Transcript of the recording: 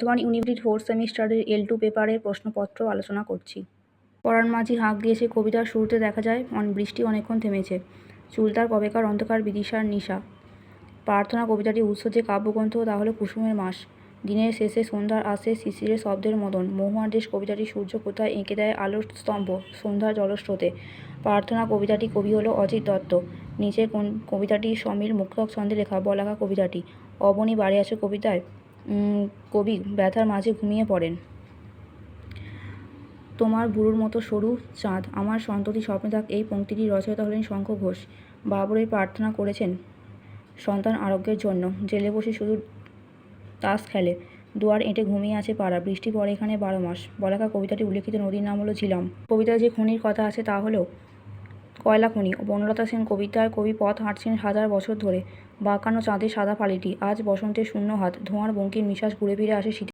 বর্ধমান ইউনিভার্সিটির ফোর্থ সেমিস্টারের L2 পেপারের প্রশ্নপত্র আলোচনা করছি। পরাণ মাঝি হাঁক দিয়েছে। কবিতার শুরুতে দেখা যায় বৃষ্টি অনেকক্ষণ থেমেছে। চুলতার কবেকার অন্ধকার বিদিশার নিশা। প্রার্থনা কবিতাটি উৎস যে কাব্যগ্রন্থ তা হলো কুসুমের মাস। দিনের শেষে সন্ধ্যার আসে শিশিরের শব্দের মদন। মহুয়ার দেশ কবিতাটি সূর্য কোথায় এঁকে দেয় আলোর স্তম্ভ সন্ধ্যার জলস্রোতে। প্রার্থনা কবিতাটি কবি হলো অজিত দত্ত। নিচের কোন কবিতাটি সমিল মুক্তক ছন্দে লেখা বলাকা কবিতাটি। অবনী বাড়ি আছে কবিতায় কবি ব্যথার মাঝে ঘুমিয়ে পড়েন। তোমার বুড়োর মতো সরু চাঁদ আমার সন্ততি স্বপ্নে থাক, এই পংক্তিটির রচয়িতা হলেন শঙ্খ ঘোষ। বাবরের প্রার্থনা করেছেন সন্তান আরোগ্যের জন্য। জেলে বসে শুধু তাস খেলে, দুয়ার এঁটে ঘুমিয়ে আছে পাড়া, বৃষ্টি পড়ে এখানে 12 মাস। বলাকা কবিতাটি উল্লেখিত নদীর নাম হলো ঝিলাম। কবিতায় যে খনির কথা আছে তা হলো কয়লা খনি। বনলতা সেন কবিতায় কবি পথ হাঁটছেন 1000 বছর ধরে। বাঁকানো চাঁদের সাদা ফালিটি, আজ বসন্তের শূন্য হাত, ধোঁয়ার বঙ্কির নিঃশ্বাস ঘুরে ফিরে আসে শীতে।